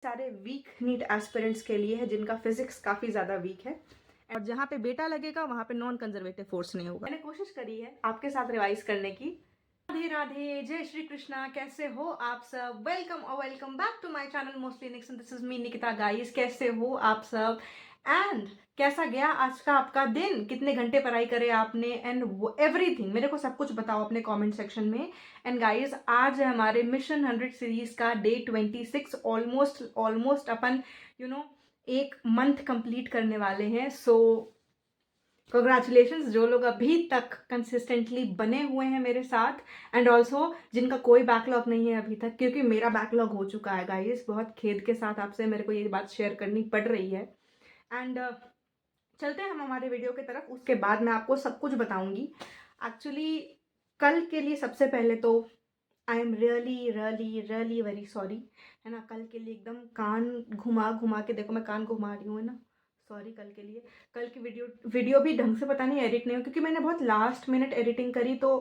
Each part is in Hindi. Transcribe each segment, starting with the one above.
सारे वीक नीट एस्पिरेंट्स के लिए है जिनका फिजिक्स काफ़ी ज़्यादा वीक है और जहाँ पे बेटा लगेगा वहाँ पे नॉन कंजर्वेटिव फोर्स नहीं होगा। मैंने कोशिश करी है आपके साथ रिवाइज करने की। राधे राधे, जय श्री कृष्णा। कैसे हो आप सब? वेलकम और welcome back to my channel mostly Nicks and this is me Nikita guys. कैसे हो आप सब एंड कैसा गया आज का आपका दिन? कितने घंटे पढ़ाई करे आपने एंड एवरीथिंग मेरे को सब कुछ बताओ अपने कमेंट सेक्शन में। एंड गाइस, आज है हमारे मिशन 100 सीरीज का डे 26। ऑलमोस्ट अपन एक मंथ कंप्लीट करने वाले हैं। सो कंग्रेचुलेशंस जो लोग अभी तक कंसिस्टेंटली बने हुए हैं मेरे साथ एंड ऑल्सो जिनका कोई बैकलॉग नहीं है अभी तक, क्योंकि मेरा बैकलॉग हो चुका है गाइस। बहुत खेद के साथ आपसे मेरे को ये बात शेयर करनी पड़ रही है। एंड चलते हैं हम हमारे वीडियो की तरफ। उसके बाद मैं आपको सब कुछ बताऊंगी। एक्चुअली कल के लिए सबसे पहले तो आई am really really really very sorry, है ना। कल के लिए एकदम कान घुमा घुमा के देखो, मैं कान घुमा रही हूँ, है ना। सॉरी कल के लिए। कल की वीडियो भी ढंग से पता नहीं एडिट नहीं हो, क्योंकि मैंने बहुत लास्ट मिनट एडिटिंग करी तो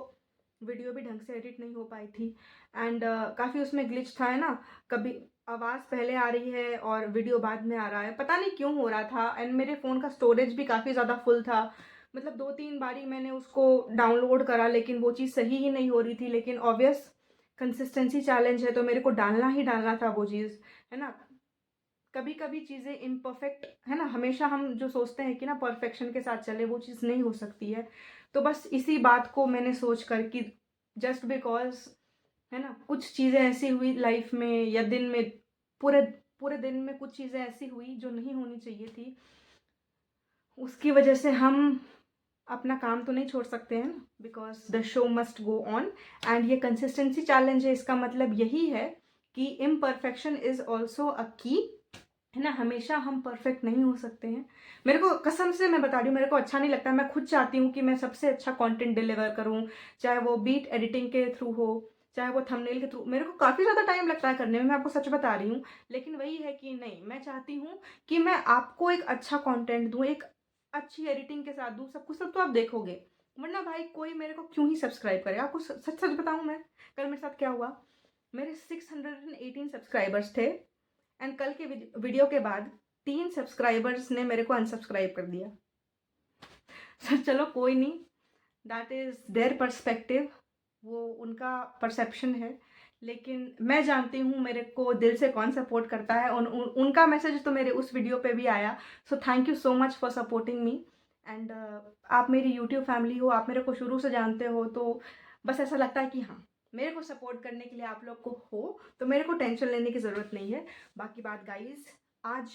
वीडियो भी ढंग से एडिट नहीं हो पाई थी। एंड काफ़ी उसमें ग्लिच था, है ना। कभी आवाज़ पहले आ रही है और वीडियो बाद में आ रहा है, पता नहीं क्यों हो रहा था। एंड मेरे फ़ोन का स्टोरेज भी काफ़ी ज़्यादा फुल था। मतलब 2-3 बारी मैंने उसको डाउनलोड करा लेकिन वो चीज़ सही ही नहीं हो रही थी। लेकिन ऑब्वियस कंसिस्टेंसी चैलेंज है तो मेरे को डालना ही डालना था वो चीज़, है ना। कभी कभी चीज़ें इम्परफेक्ट, है ना। हमेशा हम जो सोचते हैं कि ना परफेक्शन के साथ चले, वो चीज़ नहीं हो सकती है। तो बस इसी बात को मैंने सोच कर कि जस्ट बिकॉज, है ना, कुछ चीज़ें ऐसी हुई लाइफ में या दिन में, पूरे पूरे दिन में कुछ चीज़ें ऐसी हुई जो नहीं होनी चाहिए थी, उसकी वजह से हम अपना काम तो नहीं छोड़ सकते हैं ना, because the show must go on. And ये कंसिस्टेंसी चैलेंज है, इसका मतलब यही है कि इम्परफेक्शन इज ऑल्सो अ की, है ना। हमेशा हम परफेक्ट नहीं हो सकते हैं। मेरे को कसम से मैं बता रही हूँ, मेरे को अच्छा नहीं लगता। मैं खुद चाहती हूँ कि मैं सबसे अच्छा कंटेंट डिलीवर करूँ, चाहे वो बीट एडिटिंग के थ्रू हो, चाहे वो थंबनेल के थ्रू। मेरे को काफ़ी ज़्यादा टाइम लगता है करने में, मैं आपको सच बता रही हूँ। लेकिन वही है कि नहीं, मैं चाहती हूँ कि मैं आपको एक अच्छा कंटेंट दूँ, एक अच्छी एडिटिंग के साथ दूँ। सब कुछ सब तो आप देखोगे, वरना भाई कोई मेरे को क्यों ही सब्सक्राइब करे। आपको सच सच बताऊँ मैं, कल मेरे साथ क्या हुआ। मेरे 618 सब्सक्राइबर्स थे एंड कल के वीडियो के बाद 3 सब्सक्राइबर्स ने मेरे को अनसब्सक्राइब कर दिया। सर चलो कोई नहीं, दैट इज़ देयर पर्सपेक्टिव, वो उनका परसेप्शन है। लेकिन मैं जानती हूँ मेरे को दिल से कौन सपोर्ट करता है। उनका मैसेज तो मेरे उस वीडियो पे भी आया। So thank you so much for supporting me. And आप मेरी यूट्यूब फैमिली हो, आप मेरे को शुरू से जानते हो, तो बस ऐसा लगता है कि हाँ, मेरे को सपोर्ट करने के लिए आप लोग को हो तो मेरे को टेंशन लेने की ज़रूरत नहीं है। बाकी बात गाइज, आज,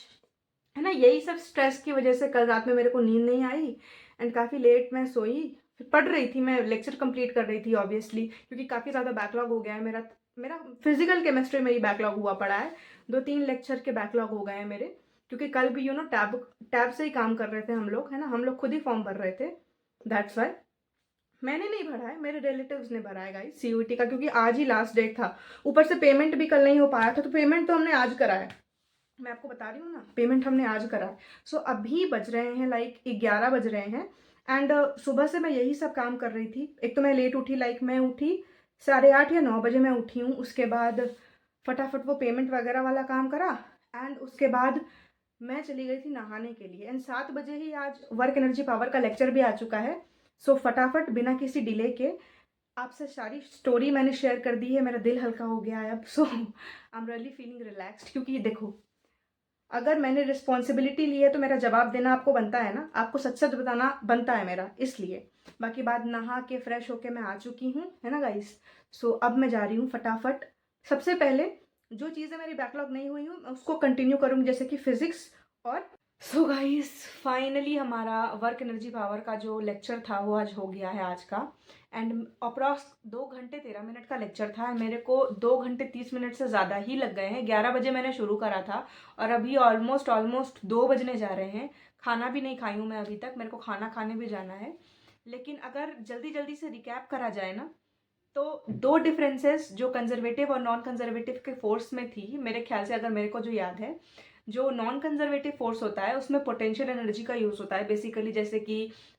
है ना, यही सब स्ट्रेस की वजह से कल रात में मेरे को नींद नहीं आई एंड काफ़ी लेट मैं सोई। फिर पढ़ रही थी, मैं लेक्चर कंप्लीट कर रही थी ऑब्वियसली, क्योंकि काफ़ी ज़्यादा बैकलॉग हो गया है मेरा। मेरा फिजिकल केमिस्ट्री में ही बैकलॉग हुआ पड़ा है। 2-3 लेक्चर के बैकलॉग हो गए हैं मेरे, क्योंकि कल भी टैब टैब से ही काम कर रहे थे हम लोग, है ना। हम लोग खुद ही फॉर्म भर रहे थे, दैट्स वाई। मैंने नहीं भरा है, मेरे रिलेटिव्स ने भरा है गाइस सीयूईटी का, क्योंकि आज ही लास्ट डेट था। ऊपर से पेमेंट भी कल नहीं हो पाया था, तो पेमेंट तो हमने आज करा है। मैं आपको बता रही हूँ ना, पेमेंट हमने आज करा है। सो अभी बज रहे हैं लाइक 11 बज रहे हैं एंड सुबह से मैं यही सब काम कर रही थी। एक तो मैं लेट उठी, लाइक मैं उठी 8:30 या 9 बजे मैं उठी हूँ। उसके बाद फटाफट वो पेमेंट वगैरह वाला काम करा एंड उसके बाद मैं चली गई थी नहाने के लिए। एंड 7 बजे ही आज वर्क एनर्जी पावर का लेक्चर भी आ चुका है। सो फटाफट बिना किसी डिले के आपसे सारी स्टोरी मैंने शेयर कर दी है। मेरा दिल हल्का हो गया है अब। So I am really feeling relaxed, क्योंकि देखो, अगर मैंने रिस्पॉन्सिबिलिटी ली है तो मेरा जवाब देना आपको बनता है ना, आपको सच सच बताना बनता है मेरा, इसलिए। बाकी बात, नहा के फ्रेश होके मैं आ चुकी हूँ, है ना गाइस। सो अब मैं जा रही हूँ फटाफट। सबसे पहले जो चीज़ें मेरी बैकलॉग नहीं हुई हूँ उसको कंटिन्यू करूँगी, जैसे कि फिजिक्स और। सो गाइस, फाइनली हमारा वर्क एनर्जी पावर का जो लेक्चर था वो आज हो गया है आज का। एंड अप्रॉक्स 2 घंटे 13 मिनट का लेक्चर था। मेरे को 2 घंटे 30 मिनट से ज़्यादा ही लग गए हैं। 11 बजे मैंने शुरू करा था और अभी ऑलमोस्ट 2 बजने जा रहे हैं। खाना भी नहीं खाई हूँ मैं अभी तक, मेरे को खाना खाने भी जाना है। लेकिन अगर जल्दी जल्दी से रिकैप करा जाए ना, तो 2 डिफरेंसेस जो कंजर्वेटिव और नॉन कंजर्वेटिव के फोर्स में थी मेरे ख्याल से, अगर मेरे को जो याद है, जो नॉन कंजर्वेटिव फोर्स होता है उसमें पोटेंशियल एनर्जी का यूज़ होता है बेसिकली, जैसे कि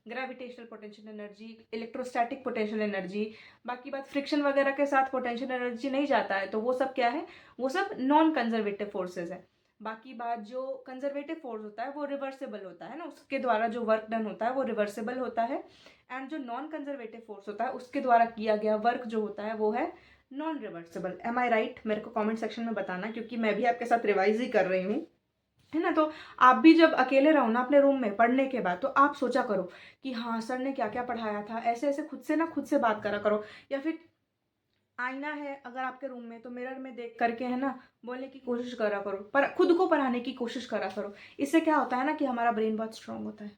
gravitational potential energy, electrostatic potential energy. बाकी बात, फ्रिक्शन वगैरह के साथ पोटेंशियल एनर्जी नहीं जाता है, तो वो सब क्या है, वो सब नॉन कंजर्वेटिव फोर्सेज है। बाकी बात जो कंजर्वेटिव फोर्स होता है वो रिवर्सेबल होता है ना, उसके द्वारा जो वर्क डन होता है वो रिवर्सेबल होता है। एंड जो नॉन कंजर्वेटिव फोर्स होता है उसके द्वारा किया गया वर्क जो होता है वो है नॉन रिवर्सेबल। एम आई राइट? मेरे को कमेंट सेक्शन में बताना, क्योंकि मैं भी आपके साथ रिवाइज ही कर रही हूँ, है ना। तो आप भी जब अकेले रहो ना अपने रूम में पढ़ने के बाद, तो आप सोचा करो कि हाँ सर ने क्या क्या पढ़ाया था, ऐसे ऐसे खुद से बात करा करो। या फिर आईना है अगर आपके रूम में, तो मिरर में देख करके, है ना, बोलने की कोशिश करा करो, पर खुद को पढ़ाने की कोशिश करा करो। इससे क्या होता है ना कि हमारा ब्रेन बहुत स्ट्रांग होता है,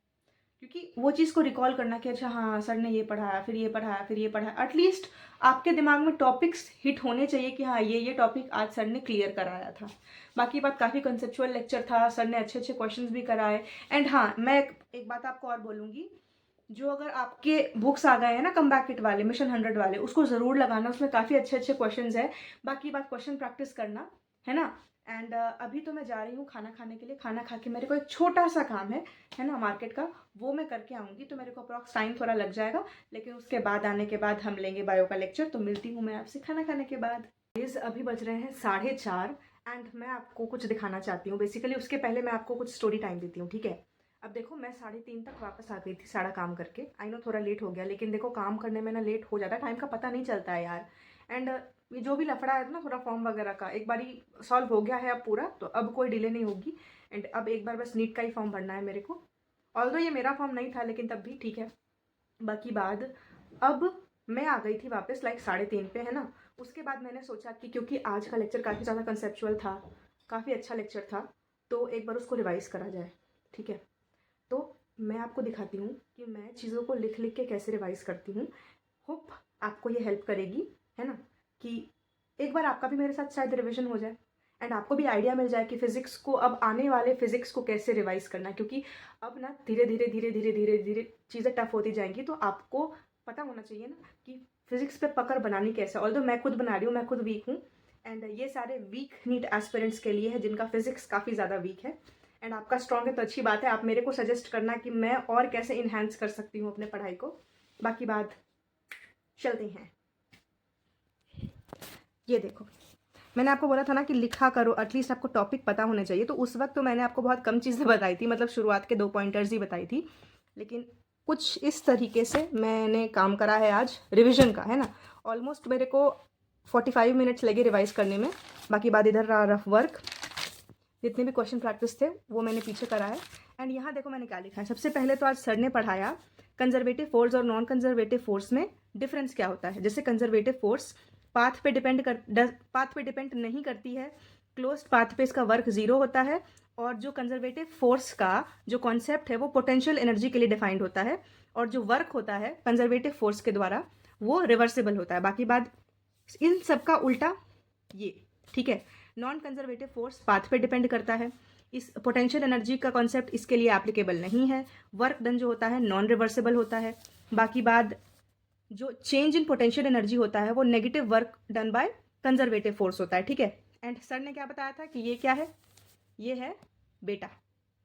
क्योंकि वो चीज़ को रिकॉल करना कि अच्छा हाँ सर ने ये पढ़ाया, फिर ये पढ़ाया, फिर ये पढ़ाया, एटलीस्ट आपके दिमाग में टॉपिक्स हिट होने चाहिए कि हाँ ये टॉपिक आज सर ने क्लियर कराया था। बाकी बात काफ़ी कंसेप्चुअल लेक्चर था, सर ने अच्छे अच्छे क्वेश्चंस भी कराए। एंड हाँ, मैं एक बात आपको और बोलूँगी, जो अगर आपके बुक्स आ गए हैं ना कमबैक किट वाले, मिशन 100 वाले, उसको ज़रूर लगाना, उसमें काफ़ी अच्छे अच्छे क्वेश्चंस है। बाकी बात क्वेश्चन प्रैक्टिस करना, है ना। एंड अभी तो मैं जा रही हूँ खाना खाने के लिए। खाना खा के मेरे को एक छोटा सा काम है ना मार्केट का, वो मैं करके आऊँगी, तो मेरे को अप्रॉक्स टाइम थोड़ा लग जाएगा। लेकिन उसके बाद आने के बाद हम लेंगे बायो का लेक्चर। तो मिलती हूँ मैं आपसे खाना खाने के बाद। प्लीज़ अभी बज रहे हैं 4:30 एंड मैं आपको कुछ दिखाना चाहती हूँ। बेसिकली उसके पहले मैं आपको कुछ स्टोरी टाइम देती हूँ, ठीक है। अब देखो, मैं 3:30 तक वापस आ गई थी सारा काम करके। आई नो थोड़ा लेट हो गया, लेकिन देखो काम करने में ना लेट हो जाता है, टाइम का पता नहीं चलता है यार। एंड ये जो भी लफड़ा है ना थोड़ा फॉर्म वगैरह का, एक बारी सॉल्व हो गया है अब पूरा, तो अब कोई डिले नहीं होगी। एंड अब एक बार बस नीट का ही फॉर्म भरना है मेरे को। ऑल्दो ये मेरा फॉर्म नहीं था, लेकिन तब भी ठीक है। बाकी बात, अब मैं आ गई थी वापस लाइक 3:30 पे, है ना। उसके बाद मैंने सोचा कि क्योंकि आज का लेक्चर काफ़ी ज़्यादा कंसेप्चुअल था, काफ़ी अच्छा लेक्चर था, तो एक बार उसको रिवाइज़ करा जाए, ठीक है। तो मैं आपको दिखाती हूँ कि मैं चीज़ों को लिख लिख के कैसे रिवाइज करती हूँ। होप आपको ये हेल्प करेगी, है ना, कि एक बार आपका भी मेरे साथ शायद रिवीजन हो जाए एंड आपको भी आइडिया मिल जाए कि फ़िज़िक्स को, अब आने वाले फ़िज़िक्स को कैसे रिवाइज़ करना है। क्योंकि अब ना धीरे धीरे धीरे धीरे धीरे धीरे चीज़ें टफ होती जाएंगी, तो आपको पता होना चाहिए ना कि फ़िज़िक्स पे पकड़ बनानी कैसे। ऑल्दो मैं खुद बना रही हूँ, मैं खुद वीक हूँ, एंड ये सारे वीक नीट एस्पिरेंट्स के लिए है जिनका फ़िज़िक्स काफ़ी ज़्यादा वीक है। एंड आपका स्ट्रॉन्ग है तो अच्छी बात है, आप मेरे को सजेस्ट करना कि मैं और कैसे इन्हांस कर सकती हूँ अपने पढ़ाई को। बाकी बात, चलते हैं। ये देखो, मैंने आपको बोला था ना कि लिखा करो, एटलीस्ट आपको टॉपिक पता होने चाहिए। तो उस वक्त तो मैंने आपको बहुत कम चीज़ें बताई थी, मतलब शुरुआत के 2 पॉइंटर्स ही बताई थी, लेकिन कुछ इस तरीके से मैंने काम करा है आज रिविजन का, है ना। ऑलमोस्ट मेरे को 45 मिनट्स लगे रिवाइज करने में। बाकी बात, इधर रहा रफ वर्क, जितने भी क्वेश्चन प्रैक्टिस थे वो मैंने पीछे करा है। एंड यहाँ देखो मैंने क्या लिखा है। सबसे पहले तो आज सर ने पढ़ाया कंजर्वेटिव फोर्स और नॉन कंजर्वेटिव फोर्स में डिफरेंस क्या होता है। जैसे कंजर्वेटिव फोर्स पाथ पे डिपेंड नहीं करती है, क्लोज्ड पाथ पे इसका वर्क 0 होता है। और जो कंजर्वेटिव फोर्स का जो कॉन्सेप्ट है वो पोटेंशियल एनर्जी के लिए डिफाइंड होता है, और जो वर्क होता है कंजर्वेटिव फोर्स के द्वारा वो रिवर्सिबल होता है। बाकी बात, इन सबका उल्टा ये, ठीक है। नॉन कंजर्वेटिव फोर्स पाथ पे डिपेंड करता है, इस पोटेंशियल एनर्जी का कॉन्सेप्ट इसके लिए एप्लीकेबल नहीं है। वर्क डन जो होता है नॉन रिवर्सिबल होता है। बाकी बात, जो चेंज इन पोटेंशियल एनर्जी होता है वो negative work done by conservative force होता है, ठीक है। एंड सर ने क्या बताया था कि ये क्या है, ये है बेटा।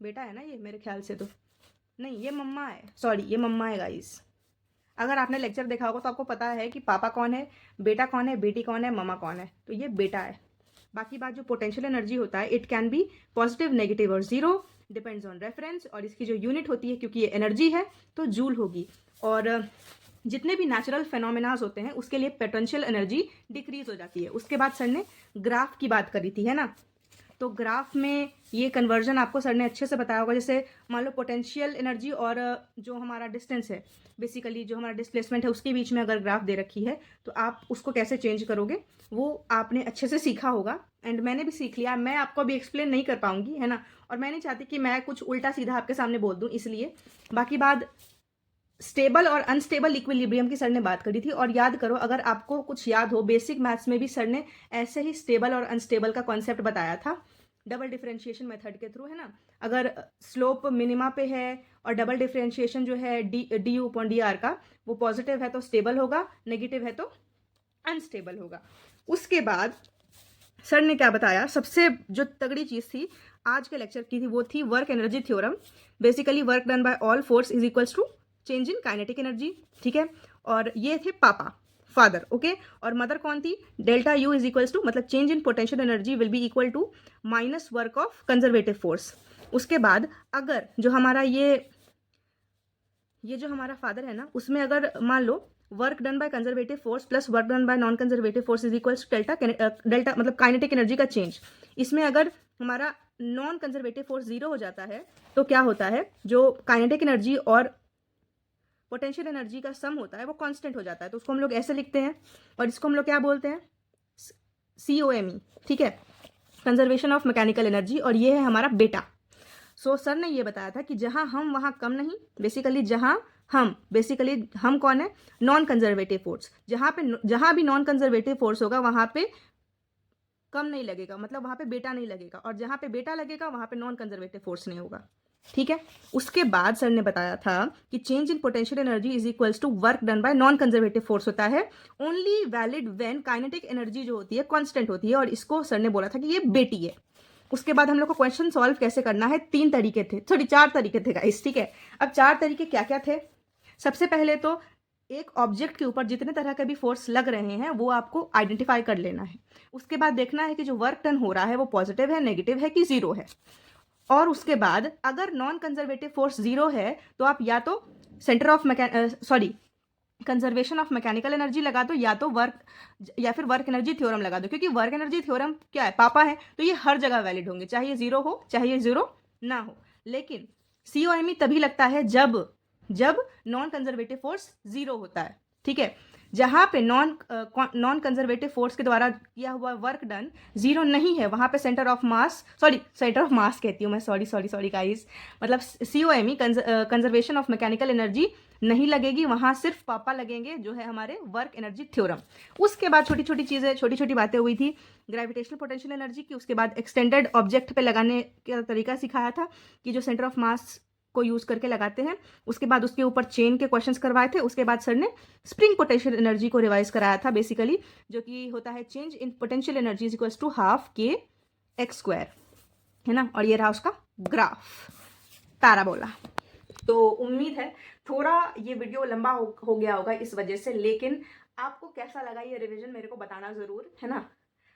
बेटा है ना ये, मेरे ख्याल से तो नहीं, ये मम्मा है, सॉरी ये मम्मा है गाइस। अगर आपने लेक्चर देखा होगा तो आपको पता है कि पापा कौन है, बेटा कौन है, बेटी कौन है, मम्मा कौन है, तो ये बेटा है। बाकी बात, जो पोटेंशियल एनर्जी होता है it can be positive, negative और 0, डिपेंड्स ऑन रेफरेंस। और इसकी जो यूनिट होती है, क्योंकि ये एनर्जी है तो जूल होगी। और जितने भी नेचुरल फेनोमेनाज होते हैं उसके लिए पोटेंशियल एनर्जी डिक्रीज हो जाती है। उसके बाद सर ने ग्राफ की बात करी थी, है ना। तो ग्राफ में ये कन्वर्जन आपको सर ने अच्छे से बताया होगा। जैसे मान लो पोटेंशियल एनर्जी और जो हमारा डिस्टेंस है, बेसिकली जो हमारा डिस्प्लेसमेंट है, उसके बीच में अगर ग्राफ दे रखी है तो आप उसको कैसे चेंज करोगे वो आपने अच्छे से सीखा होगा। एंड मैंने भी सीख लिया, मैं आपको अभी एक्सप्लेन नहीं कर पाऊंगी, है ना। और मैं नहीं चाहती कि मैं कुछ उल्टा सीधा आपके सामने बोल दूँ, इसलिए। बाकी बात, स्टेबल और अनस्टेबल इक्विलिब्रियम की सर ने बात करी थी। और याद करो, अगर आपको कुछ याद हो, बेसिक मैथ्स में भी सर ने ऐसे ही स्टेबल और अनस्टेबल का कॉन्सेप्ट बताया था, डबल डिफरेंशिएशन मेथड के थ्रू, है ना। अगर स्लोप मिनिमा पे है और डबल डिफरेंशिएशन जो है D you upon D R का, वो पॉजिटिव है तो स्टेबल होगा, नेगेटिव है तो अनस्टेबल होगा। उसके बाद सर ने क्या बताया, सबसे जो तगड़ी चीज़ थी आज के लेक्चर की थी वो थी work energy theorem. Basically work done by all force is equals to change in kinetic energy, ठीक है। और ये थे पापा, फादर, ओके। और मदर कौन थी? Delta U is equals to, मतलब change in potential energy will be equal to minus work of conservative force. उसके बाद अगर जो हमारा ये जो हमारा फादर है ना, उसमें अगर मान लो work done by conservative force plus work done by non conservative force is equals to delta मतलब काइनेटिक एनर्जी का चेंज। इसमें अगर हमारा नॉन कंजर्वेटिव फोर्स जीरो हो जाता है तो क्या होता है, जो काइनेटिक एनर्जी और पोटेंशियल एनर्जी का सम होता है वो कांस्टेंट हो जाता है। तो उसको हम लोग ऐसे लिखते हैं, और इसको हम लोग क्या बोलते हैं? COME, ठीक है, कंजर्वेशन ऑफ मैकेनिकल एनर्जी। और ये है हमारा बेटा। सो सर ने ये बताया था कि जहां हम वहां कम नहीं, बेसिकली हम कौन है? Non conservative force. जहां भी नॉन कंजर्वेटिव फोर्स होगा वहां पे कम नहीं लगेगा, मतलब वहां पे बेटा नहीं लगेगा, और जहां पे बेटा लगेगा वहां पे नॉन कंजर्वेटिव फोर्स नहीं होगा, ठीक है। उसके बाद सर ने बताया था कि change in potential energy is equals to work done by non conservative force होता है only valid when kinetic energy जो होती है कांस्टेंट होती है, और इसको सर ने बोला था कि ये बेटी है। उसके बाद हम लोग को क्वेश्चन सॉल्व कैसे करना है, 4 तरीके थे गाइस, ठीक है। अब 4 तरीके क्या क्या थे? सबसे पहले तो एक ऑब्जेक्ट के ऊपर जितने तरह के भी फोर्स लग रहे हैं वो आपको आइडेंटिफाई कर लेना है। उसके बाद देखना है कि जो वर्क डन हो रहा है वो पॉजिटिव है, नेगेटिव है कि जीरो है। और उसके बाद अगर नॉन कंजर्वेटिव फोर्स जीरो है तो आप या तो कंजर्वेशन ऑफ मैकेनिकल एनर्जी लगा दो, या फिर वर्क एनर्जी थ्योरम लगा दो, क्योंकि वर्क एनर्जी थ्योरम क्या है? पापा है, तो ये हर जगह वैलिड होंगे, चाहे ये जीरो हो चाहे ये जीरो ना हो। लेकिन COME तभी लगता है जब नॉन कंजर्वेटिव फोर्स जीरो होता है, ठीक है। जहां पे नॉन कंजर्वेटिव फोर्स के द्वारा किया हुआ वर्क डन जीरो नहीं है, वहां पे सेंटर ऑफ मास कहती हूँ मैं, सॉरी गाइस, मतलब COME conservation of mechanical energy नहीं लगेगी, वहां सिर्फ पापा लगेंगे, जो है हमारे वर्क एनर्जी थ्योरम। उसके बाद छोटी छोटी बातें हुई थी ग्रेविटेशनल पोटेंशियल एनर्जी की। उसके बाद एक्सटेंडेड ऑब्जेक्ट पे लगाने का तरीका सिखाया था कि जो सेंटर ऑफ मास को यूज करके लगाते हैं। उसके बाद उसके ऊपर चेन के क्वेश्चंस करवाए थे। उसके बाद सर ने स्प्रिंग पोटेंशियल एनर्जी को रिवाइज कराया था बेसिकली, जो कि होता है change in potential energy is equals to half kx², है ना। और ये रहा उसका ग्राफ, पैराबोला। तो उम्मीद है थोड़ा ये वीडियो लंबा हो गया होगा इस वजह से, लेकिन आपको कैसा लगा ये रिवीजन मेरे को बताना ज़रूर, है ना।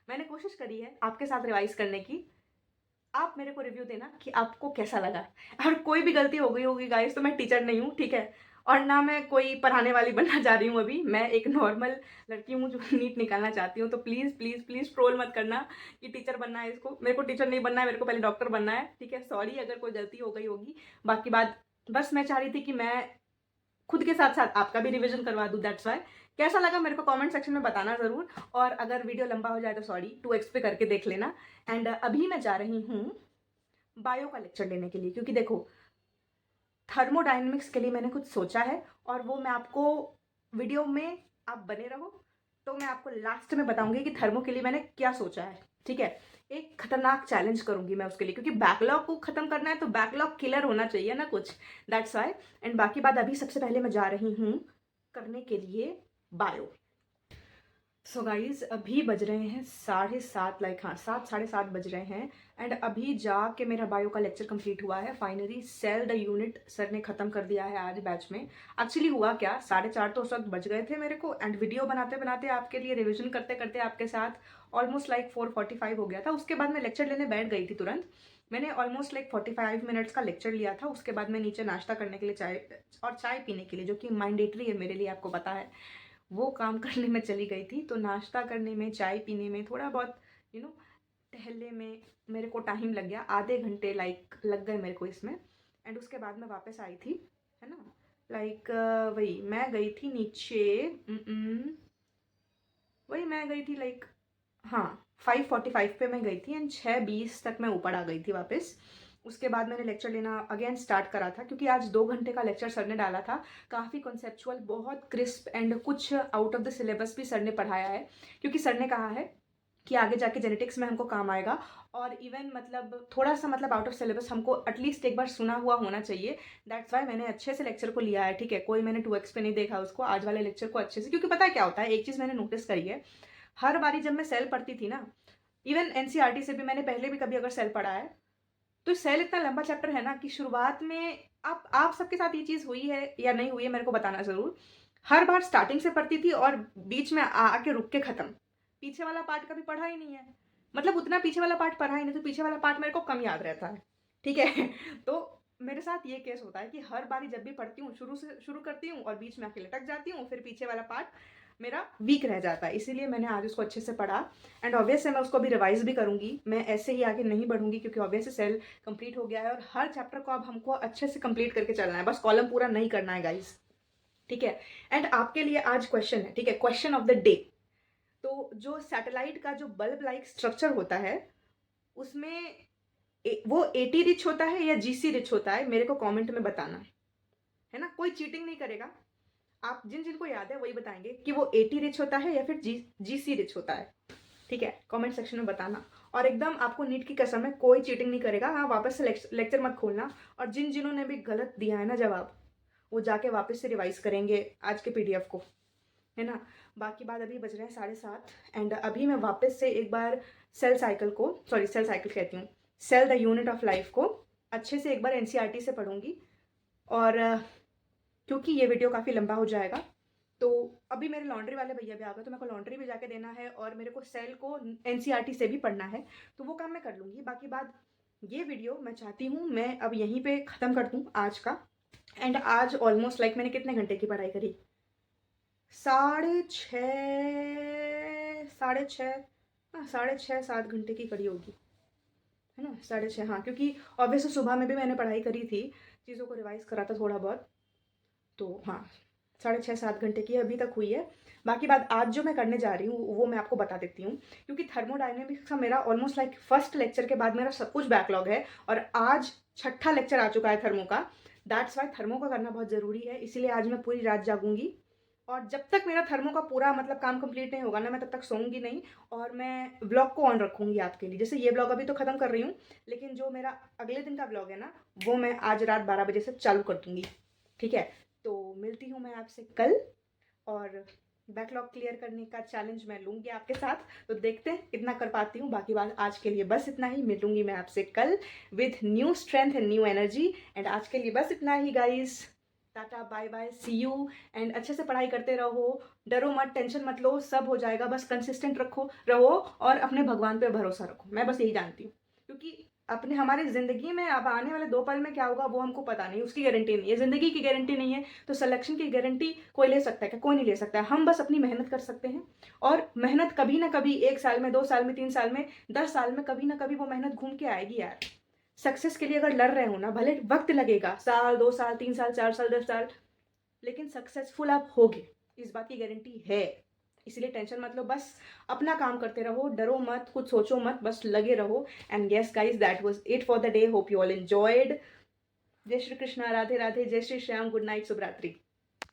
मैंने कोशिश करी है आपके साथ रिवाइज करने की, आप मेरे को रिव्यू देना कि आपको कैसा लगा। और कोई भी गलती हो गई होगी गाइस तो मैं टीचर नहीं हूँ, ठीक है, और ना मैं कोई पढ़ाने वाली बनना जा रही हूँ। अभी मैं एक नॉर्मल लड़की हूँ जो नीट निकालना चाहती हूँ। तो प्लीज़ प्लीज़ प्लीज़ ट्रोल मत करना कि टीचर बनना है इसको। मेरे को टीचर नहीं बनना है, मेरे को पहले डॉक्टर बनना है, ठीक है। सॉरी अगर कोई गलती हो गई होगी। बाकी बात बस मैं चाह रही थी कि मैं खुद के साथ साथ आपका भी रिवीजन करवा दूँ, दैट्स वाई। कैसा लगा मेरे को कमेंट सेक्शन में बताना ज़रूर, और अगर वीडियो लंबा हो जाए तो सॉरी, 2x पे करके देख लेना। एंड अभी मैं जा रही हूँ बायो का लेक्चर लेने के लिए, क्योंकि देखो थर्मोडायनेमिक्स के लिए मैंने कुछ सोचा है, और वो मैं आपको वीडियो में, आप बने रहो तो मैं आपको लास्ट में बताऊंगी कि थर्मो के लिए मैंने क्या सोचा है, ठीक है। एक खतरनाक चैलेंज करूंगी मैं उसके लिए, क्योंकि बैकलॉग को खत्म करना है तो बैकलॉग किलर होना चाहिए ना कुछ, दैट्स वाई। एंड बाकी बात अभी सबसे पहले मैं जा रही हूँ करने के लिए बायो। सो गाइज अभी बज रहे हैं 7:30, लाइक हाँ 7 साढ़े 7 बज रहे हैं। एंड अभी जाके मेरा बायो का लेक्चर कंप्लीट हुआ है finally. Cell the unit sir ने ख़त्म कर दिया है आज बैच में। एक्चुअली हुआ क्या, 4:30 तो उस वक्त बज गए थे मेरे को, एंड वीडियो बनाते बनाते आपके लिए रिविजन करते करते आपके साथ ऑलमोस्ट लाइक 4:45 हो गया था। उसके बाद मैं लेक्चर लेने बैठ गई थी तुरंत। मैंने ऑलमोस्ट लाइक 45 मिनट्स का लेक्चर लिया था। उसके बाद मैं नीचे नाश्ता करने के लिए चाय पीने के लिए, जो कि मैंडेटरी है मेरे लिए, आपको पता है, वो काम करने में चली गई थी। तो नाश्ता करने में, चाय पीने में, थोड़ा बहुत टहलने में मेरे को टाइम लग गया, आधे घंटे लाइक लग गए मेरे को इसमें। एंड उसके बाद मैं वापस आई थी, है ना, लाइक वही मैं गई थी नीचे, वही मैं गई थी लाइक हाँ 5:45 पे मैं गई थी, एंड 6:20 तक मैं ऊपर आ गई थी वापस। उसके बाद मैंने लेक्चर लेना अगेन स्टार्ट करा था, क्योंकि आज 2 घंटे का लेक्चर सर ने डाला था। काफ़ी कॉन्सेप्चुअल, बहुत क्रिस्प, एंड कुछ आउट ऑफ द सिलेबस भी सर ने पढ़ाया है, क्योंकि सर ने कहा है कि आगे जाके जेनेटिक्स में हमको काम आएगा। और इवन मतलब थोड़ा सा मतलब आउट ऑफ सिलेबस हमको एटलीस्ट एक बार सुना हुआ होना चाहिए। दैट्स वाई मैंने अच्छे से लेक्चर को लिया है, ठीक है। कोई मैंने 2x पे नहीं देखा उसको, आज वाले लेक्चर को अच्छे से, क्योंकि पता है क्या होता है, एक चीज़ मैंने नोटिस करी है, हर बारी जब मैं सेल पढ़ती थी ना, इवन NCERT से भी मैंने पहले भी कभी अगर सेल पढ़ा है, तो सेल इतना लंबा चैप्टर है ना कि शुरुआत में आप सबके साथ ये चीज़ हुई है या नहीं हुई है मेरे को बताना ज़रूर। हर बार स्टार्टिंग से पढ़ती थी और बीच में आके रुक के ख़त्म। पीछे वाला पार्ट कभी पढ़ा ही नहीं है, मतलब उतना पीछे वाला पार्ट पढ़ा ही नहीं, तो पीछे वाला पार्ट मेरे को कम याद रहता है, ठीक है। तो मेरे साथ ये केस होता है कि हर बारी जब भी पढ़ती हूँ शुरू करती हूँ और बीच में आके लटक जाती हूँ, फिर पीछे वाला पार्ट मेरा वीक रह जाता है। इसीलिए मैंने आज उसको अच्छे से पढ़ा एंड ऑब्वियस है मैं उसको अभी रिवाइज भी करूँगी। मैं ऐसे ही आगे नहीं बढ़ूंगी क्योंकि ऑब्वियस सेल कंप्लीट हो गया है और हर चैप्टर को अब हमको अच्छे से कंप्लीट करके चलना है, बस कॉलम पूरा नहीं करना है गाइज, ठीक है। एंड आपके लिए आज क्वेश्चन है, ठीक है, क्वेश्चन ऑफ द डे। तो जो सैटेलाइट का जो बल्ब लाइक स्ट्रक्चर होता है उसमें वो एटी रिच होता है या जीसी रिच होता है, मेरे को कमेंट में बताना है ना। कोई चीटिंग नहीं करेगा, आप जिनको याद है वही बताएंगे कि वो एटी रिच होता है या फिर जीसी रिच होता है, ठीक है। कमेंट सेक्शन में बताना। और एकदम आपको नीट की कसम है कोई चीटिंग नहीं करेगा। हाँ, वापस से लेक्चर मत खोलना, और जिन्होंने भी गलत दिया है ना जवाब, वो जाके वापस से रिवाइज करेंगे आज के पीडीएफ को, है ना। बाकी बात, अभी बज रहे हैं 7:30 एंड अभी मैं वापस से एक बार सेल साइकिल कहती हूँ, cell the unit of life को अच्छे से एक बार एनसीईआरटी से पढ़ूंगी। और क्योंकि ये वीडियो काफ़ी लंबा हो जाएगा तो अभी मेरे लॉन्ड्री वाले भैया भी आ गए, तो मेरे को लॉन्ड्री भी जाके देना है और मेरे को सेल को एनसीईआरटी से भी पढ़ना है, तो वो काम मैं कर लूँगी। बाकी बात, ये वीडियो मैं चाहती हूँ मैं अब यहीं पे ख़त्म कर दूँ आज का। एंड आज ऑलमोस्ट लाइक मैंने कितने घंटे की पढ़ाई करी, 6:30 हाँ 6:30-7 घंटे की करी होगी, है ना, 6:30। हाँ, क्योंकि ऑब्वियसली सुबह में भी मैंने पढ़ाई करी थी, चीज़ों को रिवाइज करा था थोड़ा बहुत, तो हाँ 6:30-7 घंटे की अभी तक हुई है। बाकी बात आज जो मैं करने जा रही हूँ वो मैं आपको बता देती हूँ, क्योंकि थर्मोडायनेमिक्स का मेरा ऑलमोस्ट लाइक फर्स्ट लेक्चर के बाद मेरा सब कुछ बैकलॉग है और आज छठा लेक्चर आ चुका है थर्मो का। दैट्स वाई थर्मो का करना बहुत ज़रूरी है, इसीलिए आज मैं पूरी रात जागूंगी और जब तक मेरा थर्मो का पूरा मतलब काम कंप्लीट नहीं होगा ना, मैं तब तक सोऊंगी नहीं। और मैं ब्लॉग को ऑन रखूंगी आपके लिए, जैसे ये ब्लॉग अभी तो ख़त्म कर रही हूँ, लेकिन जो मेरा अगले दिन का ब्लॉग है ना, वो मैं आज रात 12 बजे से चालू कर दूंगी, ठीक है। तो मिलती हूँ मैं आपसे कल, और बैकलॉग क्लियर करने का चैलेंज मैं लूँगी आपके साथ, तो देखते हैं कितना कर पाती हूँ। बाकी बात आज के लिए बस इतना ही, मिलूंगी मैं आपसे कल with new strength and new energy. And आज के लिए बस इतना ही guys, tata bye bye see you. And अच्छे से पढ़ाई करते रहो, डरो मत, टेंशन मत लो, सब हो जाएगा, बस कंसिस्टेंट रहो और अपने भगवान पे भरोसा रखो। मैं बस यही जानती हूँ, क्योंकि अपने हमारी ज़िंदगी में अब आने वाले 2 पल में क्या होगा वो हमको पता नहीं, उसकी गारंटी नहीं है, ज़िंदगी की गारंटी नहीं है, तो सिलेक्शन की गारंटी कोई ले सकता है क्या? कोई नहीं ले सकता है। हम बस अपनी मेहनत कर सकते हैं, और मेहनत कभी ना कभी 1 साल में, 2 साल में, 3 साल में, 10 साल में कभी ना कभी वो मेहनत घूम के आएगी यार। सक्सेस के लिए अगर लड़ रहे हो ना, भले वक्त लगेगा, साल, 2 साल, 3 साल, 4 साल, 10 साल, लेकिन सक्सेसफुल आप होगे, इस बात की गारंटी है। इसलिए टेंशन मत लो, बस अपना काम करते रहो, डरो मत, कुछ सोचो मत, बस लगे रहो। And yes guys, that was it for the day, hope you all enjoyed. जय श्री कृष्णा, राधे राधे, जय श्री श्याम, गुड नाइट, शुभ रात्रि।